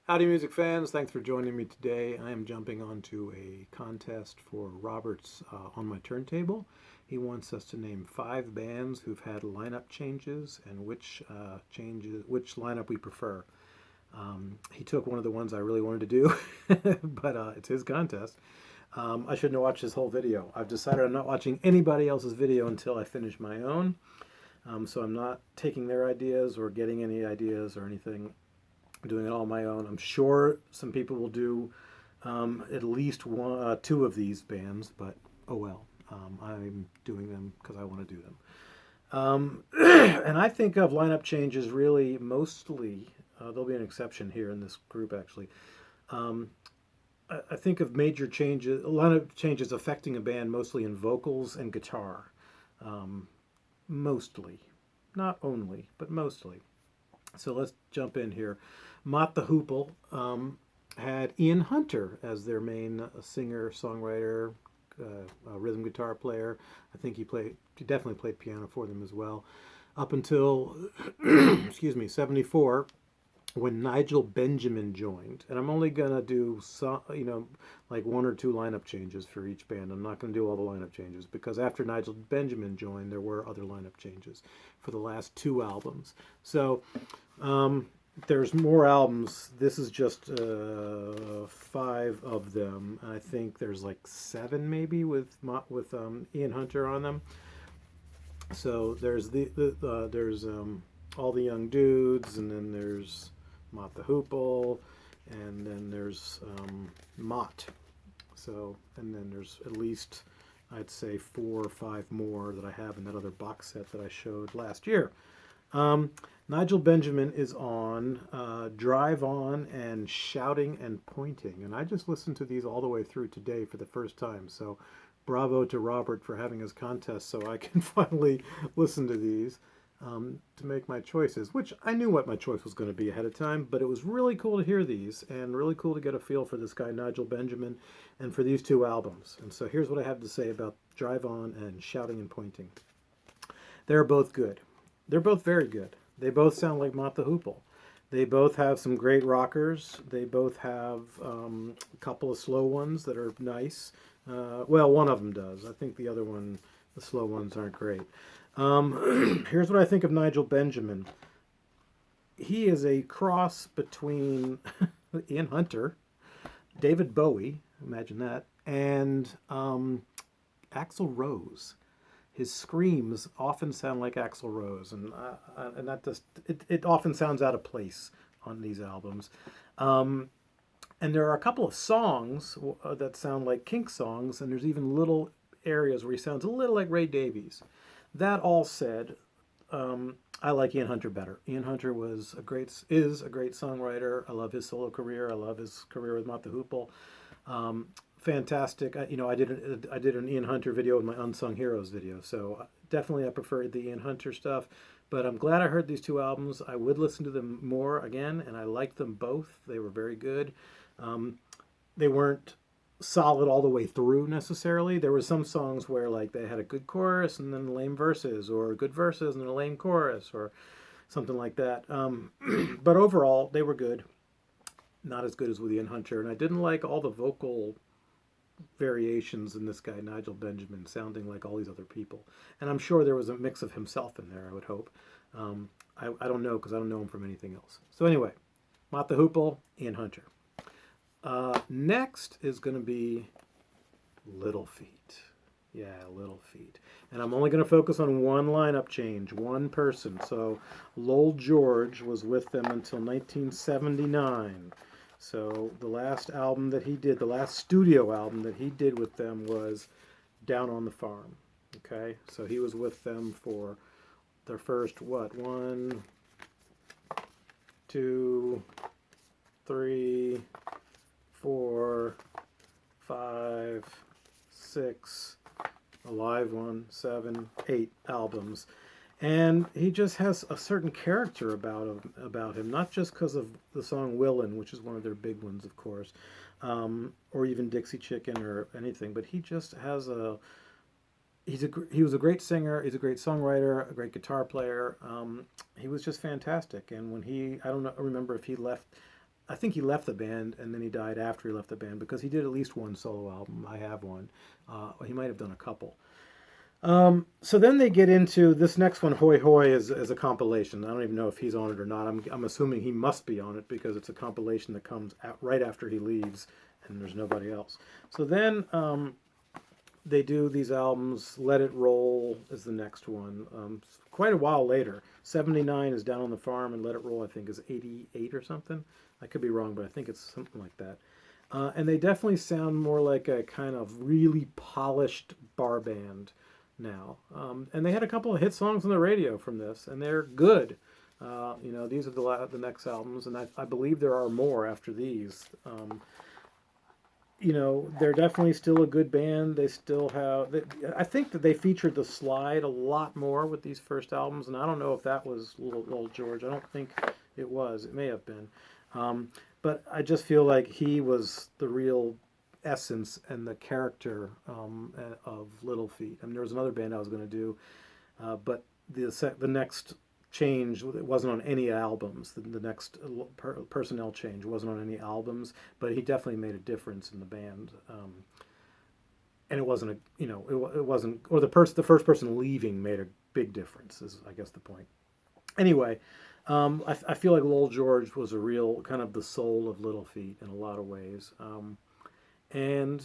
Howdy, music fans. Thanks for joining me today. I am jumping onto a contest for Robert's on my turntable. He wants us to name 5 bands who've had lineup changes and which lineup we prefer. He took one of the ones I really wanted to do, but it's his contest. I shouldn't have watched his whole video. I've decided I'm not watching anybody else's video until I finish my own. So I'm not taking their ideas or getting any ideas or anything. I'm doing it all on my own. I'm sure some people will do at least two of these bands, but oh well. I'm doing them because I want to do them. And I think of lineup changes really mostly, there'll be an exception here in this group actually. I think of major changes, lineup changes affecting a band mostly in vocals and guitar. Mostly. Not only, but mostly. So let's jump in here. Mott the Hoople had Ian Hunter as their main singer, songwriter, rhythm guitar player. I think he definitely played piano for them as well. Up until, excuse me, 74, when Nigel Benjamin joined. And I'm only going to do some, like 1 or 2 lineup changes for each band. I'm not going to do all the lineup changes because after Nigel Benjamin joined, there were other lineup changes for the last 2 albums. So there's more albums. This is just 5 of them. I think there's like 7 maybe with Ian Hunter on them. So there's there's All the Young Dudes, and then there's Mott the Hoople, and then there's Mott. So, and then there's at least, I'd say 4 or 5 more that I have in that other box set that I showed last year. Nigel Benjamin is on Drive On and Shouting and Pointing. And I just listened to these all the way through today for the first time. So bravo to Robert for having his contest so I can finally listen to these to make my choices, which I knew what my choice was going to be ahead of time, but it was really cool to hear these and really cool to get a feel for this guy, Nigel Benjamin, and for these 2 albums. And so here's what I have to say about Drive On and Shouting and Pointing. They're both good. They're both very good. They both sound like Mott the Hoople. They both have some great rockers. They both have a couple of slow ones that are nice. Well, one of them does. I think the other one, the slow ones aren't great. Here's what I think of Nigel Benjamin. He is a cross between Ian Hunter, David Bowie, imagine that, and Axl Rose. His screams often sound like Axl Rose, and that just it often sounds out of place on these albums. And there are a couple of songs that sound like Kink songs, and there's even little areas where he sounds a little like Ray Davies. That all said, I like Ian Hunter better. Ian Hunter is a great songwriter. I love his solo career. I love his career with Mott the Hoople. Fantastic. I did an Ian Hunter video with my Unsung Heroes video, so definitely I preferred the Ian Hunter stuff. But I'm glad I heard these 2 albums. I would listen to them more again, and I liked them both. They were very good. They weren't solid all the way through necessarily. There were some songs where like they had a good chorus and then lame verses, or good verses and then a lame chorus, or something like that. But overall, they were good. Not as good as with Ian Hunter, and I didn't like all the vocal variations in this guy Nigel Benjamin sounding like all these other people. And I'm sure there was a mix of himself in there, I would hope. I don't know because I don't know him from anything else. So anyway, Mott the Hoople, Ian Hunter. Next is going to be Little Feat. Yeah, Little Feat. And I'm only going to focus on one lineup change, one person. So Lowell George was with them until 1979. So the last album that he did, the last studio album that he did with them was Down on the Farm. Okay, so he was with them for their first, 1, 2, 3, 4, 5, 6, a live one, 7, 8 albums. And he just has a certain character about him, not just because of the song Willin', which is one of their big ones, of course, or even Dixie Chicken or anything, but he just has he was a great singer, he's a great songwriter, a great guitar player. He was just fantastic. And when I don't remember if he left I think he left the band and then he died after he left the band, because he did at least one solo album. I have one. He might have done a couple. So then they get into this next one, Hoi Hoi, is a compilation. I don't even know if he's on it or not. I'm assuming he must be on it because it's a compilation that comes out right after he leaves and there's nobody else. So then they do these albums. Let It Roll is the next one. Quite a while later. 79 is Down on the Farm, and Let It Roll, I think, is 88 or something. I could be wrong, but I think it's something like that. And they definitely sound more like a kind of really polished bar band now. And they had a couple of hit songs on the radio from this, and they're good. These are the next albums, and I believe there are more after these. They're definitely still a good band. They still have. I think that they featured the slide a lot more with these first albums, and I don't know if that was Little George. I don't think it was. It may have been, but I just feel like he was the real essence and the character of Little Feat. I mean, there was another band I was going to do, but the next change, it wasn't on any albums. The next personnel change wasn't on any albums, but he definitely made a difference in the band. And it wasn't it wasn't, or the first person leaving made a big difference, is I guess the point. Anyway, I feel like Lowell George was a real kind of the soul of Little Feat in a lot of ways. And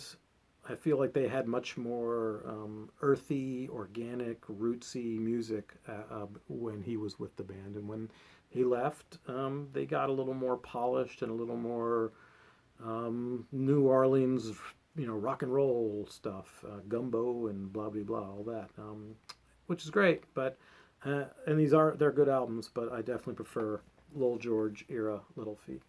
I feel like they had much more earthy, organic, rootsy music when he was with the band. And when he left, they got a little more polished and a little more New Orleans, rock and roll stuff, gumbo and blah, blah, blah, all that, which is great. But and they're good albums, but I definitely prefer Lowell George era Little Feat.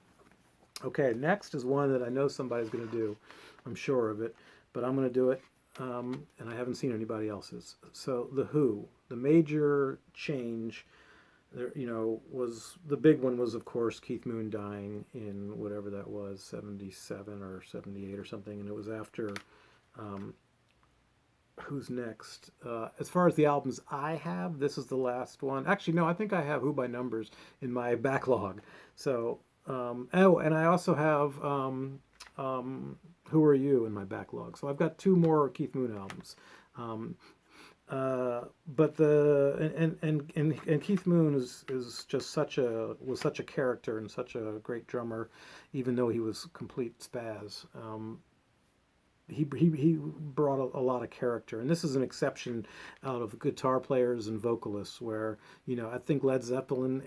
Okay, next is one that I know somebody's going to do. I'm sure of it, but I'm going to do it, and I haven't seen anybody else's. So The Who, the major change, was the big one was, of course, Keith Moon dying in whatever that was, 77 or 78 or something, and it was after Who's Next. As far as the albums I have, this is the last one. Actually, no, I think I have Who by Numbers in my backlog. So, and I also have Who Are You in my backlog. So I've got two more Keith Moon albums. But and Keith Moon is just was such a character and such a great drummer, even though he was complete spaz. He brought a lot of character, and this is an exception out of guitar players and vocalists, where I think Led Zeppelin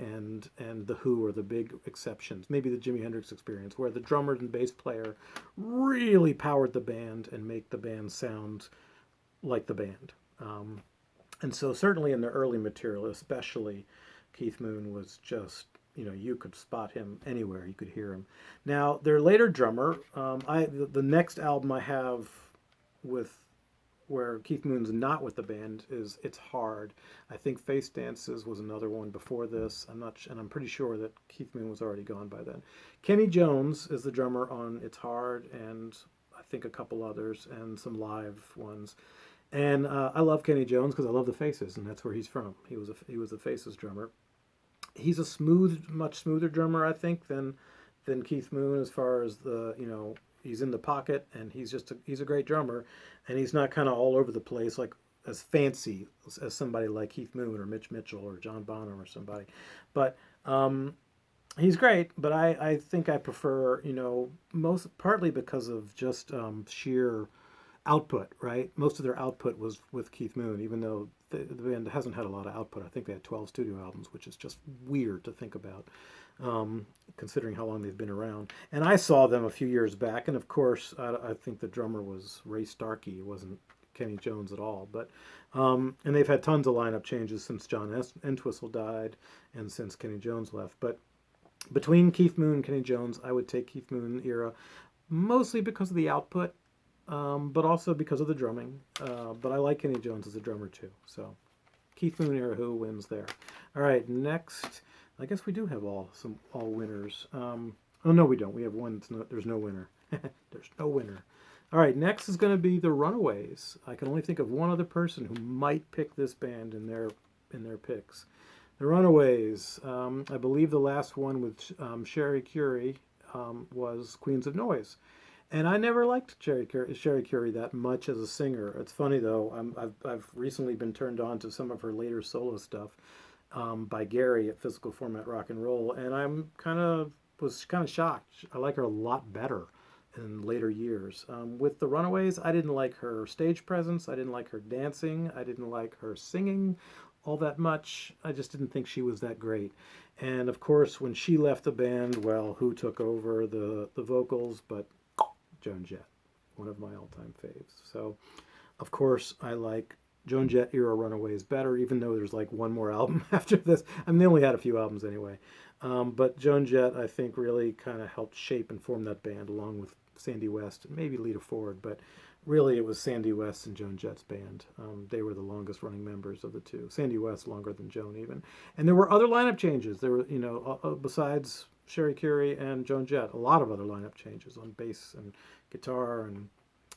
and the Who are the big exceptions. Maybe the Jimi Hendrix Experience, where the drummer and bass player really powered the band and make the band sound like the band. And so certainly in the early material, especially, Keith Moon was just, you could spot him anywhere. You could hear him. Now, their later drummer, the next album I have where Keith Moon's not with the band is It's Hard. I think Face Dances was another one before this. I'm pretty sure that Keith Moon was already gone by then. Kenny Jones is the drummer on It's Hard, and I think a couple others, and some live ones. And I love Kenny Jones because I love the Faces, and that's where he's from. He was a Faces drummer. He's a much smoother drummer, I think, than Keith Moon, as far as he's in the pocket, and he's a great drummer, and he's not kind of all over the place like as fancy as somebody like Keith Moon or Mitch Mitchell or John Bonham or somebody. But he's great, but I think I prefer, partly because of just sheer output, right? Most of their output was with Keith Moon, even though the band hasn't had a lot of output. I think they had 12 studio albums, which is just weird to think about, considering how long they've been around. And I saw them a few years back, and of course, I think the drummer was Ray Starkey. It wasn't Kenny Jones at all. But and they've had tons of lineup changes since John Entwistle died and since Kenny Jones left. But between Keith Moon and Kenny Jones, I would take Keith Moon era, mostly because of the output, but also because of the drumming. But I like Kenny Jones as a drummer too. So Keith Moon era Who wins there. All right, next. I guess we do have all winners. Oh no, we don't. We have one. There's no winner. There's no winner. All right, next is going to be the Runaways. I can only think of one other person who might pick this band in their picks. The Runaways. I believe the last one with Sherry Curie was Queens of Noise. And I never liked Sherry Curie that much as a singer. It's funny though. I've recently been turned on to some of her later solo stuff by Gary at Physical Format Rock and Roll, and was kind of shocked. I like her a lot better in later years. With the Runaways, I didn't like her stage presence. I didn't like her dancing. I didn't like her singing all that much. I just didn't think she was that great. And of course, when she left the band, well, who took over the vocals? But Joan Jett, one of my all-time faves. So, of course, I like Joan Jett era Runaways better, even though there's like one more album after this. I mean, they only had a few albums anyway. But Joan Jett, I think, really kind of helped shape and form that band along with Sandy West and maybe Lita Ford. But really, it was Sandy West and Joan Jett's band. They were the longest running members of the two. Sandy West longer than Joan even. And there were other lineup changes. There were, besides Sherry Curie and Joan Jett, a lot of other lineup changes on bass and guitar, and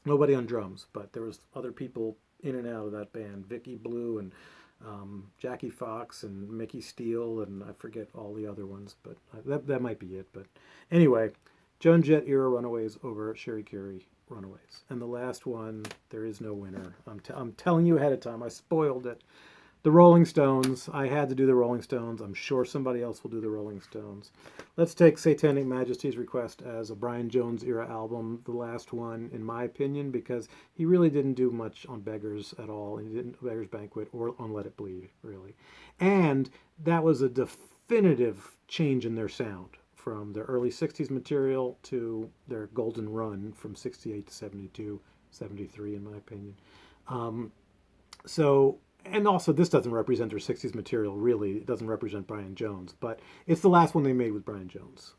nobody on drums. But there was other people in and out of that band. Vicky Blue and Jackie Fox and Mickey Steele, and I forget all the other ones, but that might be it. But anyway, Joan Jett era Runaways over Sherry Curie Runaways. And the last one, there is no winner. I'm telling you ahead of time. I spoiled it. The Rolling Stones. I had to do the Rolling Stones. I'm sure somebody else will do the Rolling Stones. Let's take Satanic Majesty's Request as a Brian Jones era album, the last one, in my opinion, because he really didn't do much on Beggars at all. He didn't Beggars Banquet or on Let It Bleed, really. And that was a definitive change in their sound from their early 60s material to their golden run from 68 to 72, 73, in my opinion. And also, this doesn't represent their 60s material, really. It doesn't represent Brian Jones, but it's the last one they made with Brian Jones.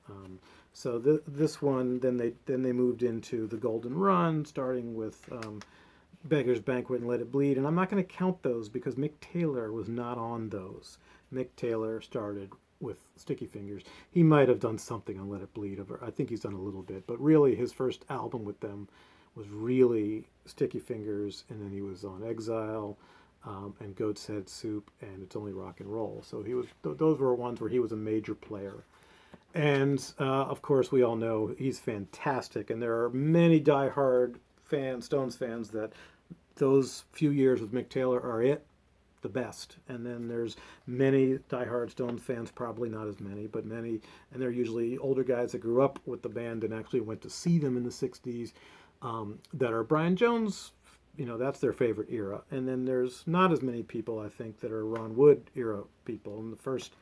This one, then they moved into the Golden Run, starting with Beggar's Banquet and Let It Bleed. And I'm not going to count those because Mick Taylor was not on those. Mick Taylor started with Sticky Fingers. He might have done something on Let It Bleed. I think he's done a little bit, but really his first album with them was really Sticky Fingers, and then he was on Exile. And Goat's Head Soup, and It's Only Rock and Roll. So those were ones where he was a major player. And of course, we all know he's fantastic. And there are many diehard Stones fans that those few years with Mick Taylor are the best. And then there's many diehard Stones fans, probably not as many, but many, and they're usually older guys that grew up with the band and actually went to see them in the 60s, that are Brian Jones. That's their favorite era. And then there's not as many people, I think, that are Ron Wood era people. And the first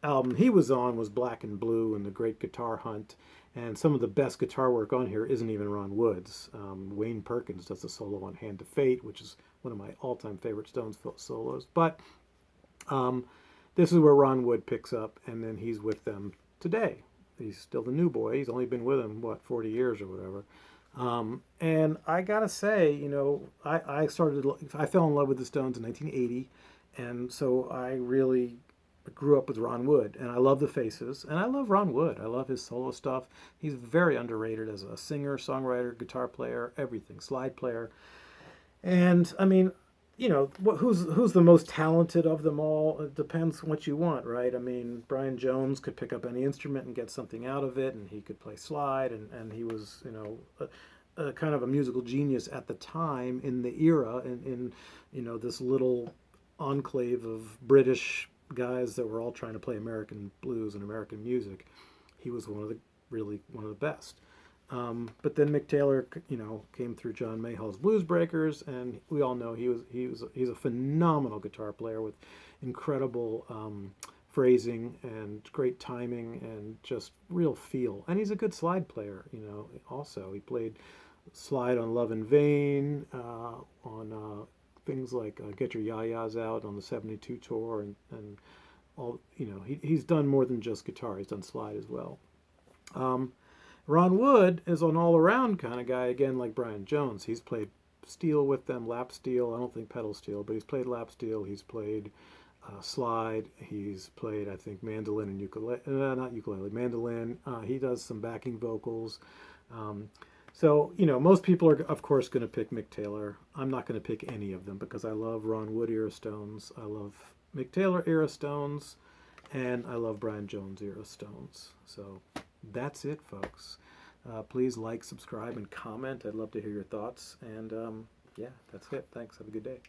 album he was on was Black and Blue and The Great Guitar Hunt. And some of the best guitar work on here isn't even Ron Wood's. Wayne Perkins does the solo on Hand to Fate, which is one of my all-time favorite Stones solos. But this is where Ron Wood picks up, and then he's with them today. He's still the new boy. He's only been with them, 40 years or whatever. And I gotta say, I fell in love with the Stones in 1980, and so I really grew up with Ron Wood, and I love the Faces, and I love Ron Wood. I love his solo stuff. He's very underrated as a singer, songwriter, guitar player, everything, slide player. And I mean, who's the most talented of them all? It depends what you want, right? I mean, Brian Jones could pick up any instrument and get something out of it, and he could play slide, and he was, a kind of a musical genius at the time in the era, in this little enclave of British guys that were all trying to play American blues and American music. He was one of the best. But then Mick Taylor, came through John Mayall's Blues Breakers, and we all know he's a phenomenal guitar player with incredible phrasing and great timing and just real feel. And he's a good slide player, Also, he played slide on Love in Vain, on things like Get Your Ya-Ya's Out on the 72 tour, and all. He's done more than just guitar. He's done slide as well. Ron Wood is an all-around kind of guy, again, like Brian Jones. He's played steel with them, lap steel. I don't think pedal steel, but he's played lap steel. He's played slide. He's played, I think, mandolin and ukulele. Not ukulele, mandolin. He does some backing vocals. So, most people are, of course, going to pick Mick Taylor. I'm not going to pick any of them because I love Ron Wood era Stones. I love Mick Taylor era Stones. And I love Brian Jones era Stones. So that's it, folks. Please like, subscribe, and comment. I'd love to hear your thoughts. And yeah, that's it. Thanks. Have a good day.